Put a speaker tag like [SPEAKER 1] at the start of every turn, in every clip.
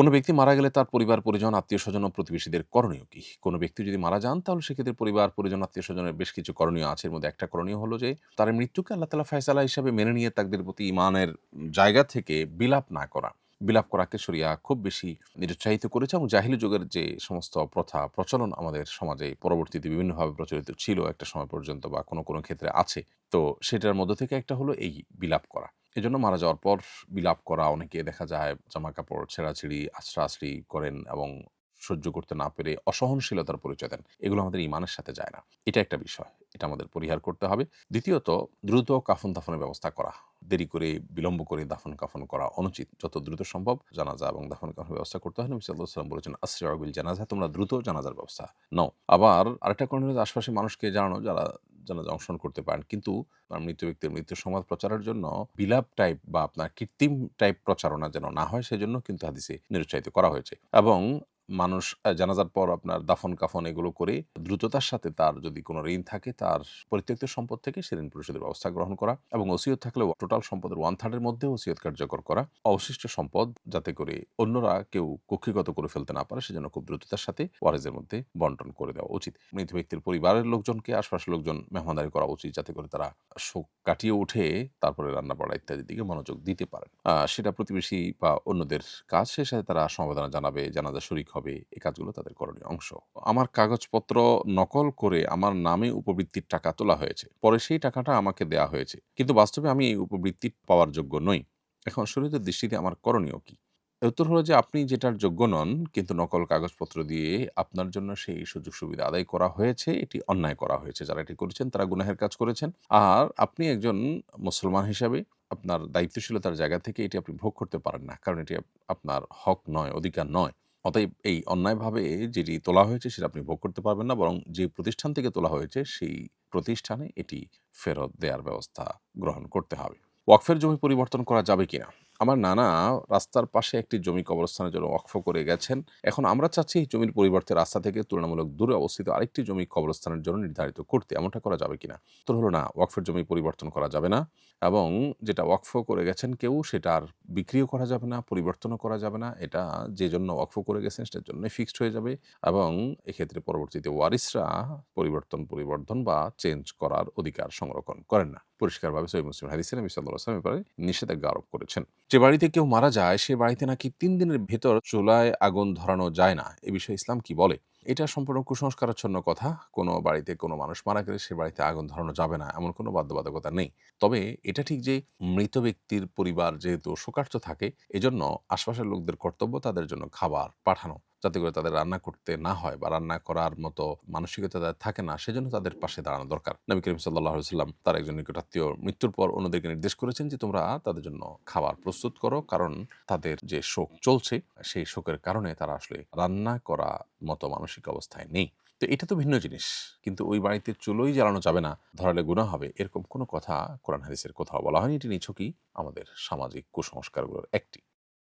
[SPEAKER 1] কোনো ব্যক্তি মারা গেলে তার পরিবার, পরিজন, আত্মীয়স্বজন ও প্রতিবেশীদের করণীয় কি? কোনো ব্যক্তি যদি মারা যান তাহলে সেক্ষেত্রে পরিবার, পরিজন, আত্মীয়স্বজনের বেশ কিছু করণীয় আছে। এর মধ্যে একটা করণীয় হলো যে তার মৃত্যুকে আল্লাহ তাআলা ফায়সালা হিসাবে মেনে নিয়ে তাদের প্রতি ঈমানের জায়গা থেকে বিলাপ না করা। বিলাপ করাকে শরিয়া খুব বেশি নিরুৎসাহিত করেছে এবং জাহিলি যুগের যে সমস্ত প্রথা, প্রচলন আমাদের সমাজে পরবর্তীতে বিভিন্নভাবে প্রচলিত ছিল একটা সময় পর্যন্ত বা কোনো ক্ষেত্রে আছে। তো সেটার মধ্য থেকে একটা হলো এই বিলাপ করা। এজন্য মারা যাওয়ার পর বিলাপ করা, অনেকে দেখা যায় জামাকাপড় ছেঁড়াছিঁড়ি, আছড়াআছড়ি করেন এবং সহ্য করতে না পেরে অসহনশীলতার পরিচয় দেন। এগুলো আমাদের ঈমানের সাথে যায় না। এটা একটা বিষয়। এটা আমাদের পরিহার করতে হবে। দ্বিতীয়ত, দ্রুত কাফন-দাফনের ব্যবস্থা করা। দেরি করে, বিলম্ব করে দাফন-কাফন করা অনুচিত। যত দ্রুত সম্ভব জানাজা এবং দাফন-কাফনের ব্যবস্থা করতে হয়। নবী সাল্লাল্লাহু আলাইহি ওয়াসাল্লাম বলেছেন, "আসরি'উ বিল জানাজা", তোমরা দ্রুত জানাজার ব্যবস্থা নাও। আবার আরেকটা কারণ হলো আশপাশের মানুষকে জানানো, যারা জানাজায় অংশগ্রহণ করতে পারেন। কিন্তু মৃত ব্যক্তির মৃত্যুর সংবাদ প্রচারের জন্য বিলাপ টাইপ বা আপনার কৃত্রিম টাইপ প্রচারণা যেন না হয়, সেজন্য কিন্তু হাদিসে নিরুৎসাহিত করা হয়েছে। এবং মানুষ জানাজার পর আপনার দাফন-কাফন এগুলো করে দ্রুততার সাথে তার যদি কোনো ঋণ থাকে তার পরিত্যক্ত সম্পদ থেকে সে ঋণ পরিশোধের ব্যবস্থা গ্রহণ করা এবং ওসিয়ত থাকলেও টোটাল সম্পদের 1/3 এর মধ্যে ওসিয়ত কার্যকর করা। অবশিষ্ট সম্পদ যাতে করে অন্যরা কেউ কক্ষিগত করে ফেলতে না পারে সেজন্য খুব দ্রুততার সাথে ওয়ারিসদের মধ্যে বন্টন করে দেওয়া উচিত। মৃত ব্যক্তির পরিবারের লোকজনকে, আশপাশের লোকজন মেহমানদারি করা উচিত যাতে করে তারা শোক কাটিয়ে উঠে তারপরে রান্না-বাড়া ইত্যাদির দিকে মনোযোগ দিতে পারেন। সেটা প্রতিবেশী বা অন্যদের কাজ, সে সাথে তারা সমবেদনা জানাবে, জানাজায় শরিক হবে। এই কাজগুলো তাদের করণীয় অংশ। আমার কাগজপত্র নকল করে আমার নামে উপবৃত্তির টাকা তোলা হয়েছে। পরে সেই টাকাটা আমাকে দেয়া হয়েছে। কিন্তু বাস্তবে আমি এই উপবৃত্তি পাওয়ার যোগ্য নই। এখন শরীয়তের দৃষ্টিতে আমার করণীয় কি? এর উত্তর হলো যে আপনি যেটার যোগ্য নন কিন্তু নকল কাগজপত্র দিয়ে আপনার জন্য সেই সুযোগ সুবিধা আদায় করা হয়েছে, এটি অন্যায় করা হয়েছে। যারা এটি করেছেন তারা গুনাহের কাজ করেছেন। আর আপনি একজন মুসলমান হিসাবে আপনার দায়িত্বশীলতার জায়গা থেকে এটি আপনি ভোগ করতে পারেন না। কারণ এটি আপনার হক নয়, অধিকার নয়। অতএব এই অন্যায়ভাবে যেটি তোলা হয়েছে সেটা আপনি ভোগ করতে পারবেন না, বরং যে প্রতিষ্ঠান থেকে তোলা হয়েছে সেই প্রতিষ্ঠানে এটি ফেরত দেয়ার ব্যবস্থা গ্রহণ করতে হবে। ওয়াকফের জমি পরিবর্তন করা যাবে কিনা? আমার নানা রাস্তার পাশে একটি জমি কবরস্থানের জন্য ওয়াকফ করে গেছেন। এখন আমরা চাচ্ছি এই জমির পরিবর্তে রাস্তা থেকে তুলনামূলক দূরে অবস্থিত আরেকটি জমি কবরস্থানের জন্য নির্ধারিত করতে। এমনটা করা যাবে কিনা? উত্তর হলো না, ওয়াকফের জমি পরিবর্তন করা যাবে না এবং যেটা ওয়াকফ করে গেছেন কেউ সেটা আর বিক্রিও করা যাবে না, পরিবর্তনও করা যাবে না। এটা যে জন্য ওয়াকফ করে গেছেন সেটার জন্যই ফিক্সড হয়ে যাবে এবং এক্ষেত্রে পরবর্তীতে ওয়ারিসরা পরিবর্তন বা চেঞ্জ করার অধিকার সংরক্ষণ করেন না। পরিষ্কারভাবে সহিহ মুসলিম হাদিসে নবী সাল্লাল্লাহু আলাইহি ওয়াসাল্লাম এ ব্যাপারে নিষেধাজ্ঞা আরোপ করেছেন। যে বাড়িতে কেউ মারা যায় সে বাড়িতে নাকি ৩ দিনের ভেতর চুলায় আগুন ধরানো যায় না। এ বিষয়ে ইসলাম কি বলে? এটা সম্পূর্ণ কুসংস্কারাচ্ছন্ন কথা। কোনো বাড়িতে কোনো মানুষ মারা গেলে সে বাড়িতে আগুন ধরানো যাবে না, এমন কোনো বাধ্যবাধকতা নেই। তবে এটা ঠিক যে মৃত ব্যক্তির পরিবার যেহেতু শোকার্ত থাকে, এজন্য আশপাশের লোকদের কর্তব্য তাদের জন্য খাবার পাঠানো। যাতে করে তাদের রান্না করতে না হয় বা রান্না করার মতো মানসিকতা তাদের থাকে না, সেজন্য তাদের পাশে দাঁড়ানো দরকার। নবী করিম সাল্লাল্লাহু আলাইহি ওয়াসাল্লাম তার একজন নিকটাত্মীয় মৃত্যুর পর অন্যদেরকে নির্দেশ করেছেন যে তোমরা তাদের জন্য খাবার প্রস্তুত করো। কারণ তাদের যে শোক চলছে সেই শোকের কারণে তারা আসলে রান্না করা মতো মানসিক অবস্থায় নেই। তো এটা তো ভিন্ন জিনিস। কিন্তু ওই বাড়িতে চুলোই জ্বালানো যাবে না, ধরালে গুনাহ হবে, এরকম কোনো কথা কোরআন হাদিসের কোথাও বলা হয়নি। এটি নিছকই আমাদের সামাজিক কুসংস্কারগুলোর একটি।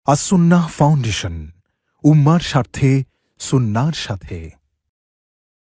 [SPEAKER 2] আস-সুন্নাহ ফাউন্ডেশন, উম্মার স্বার্থে সুন্নাহর সাথে।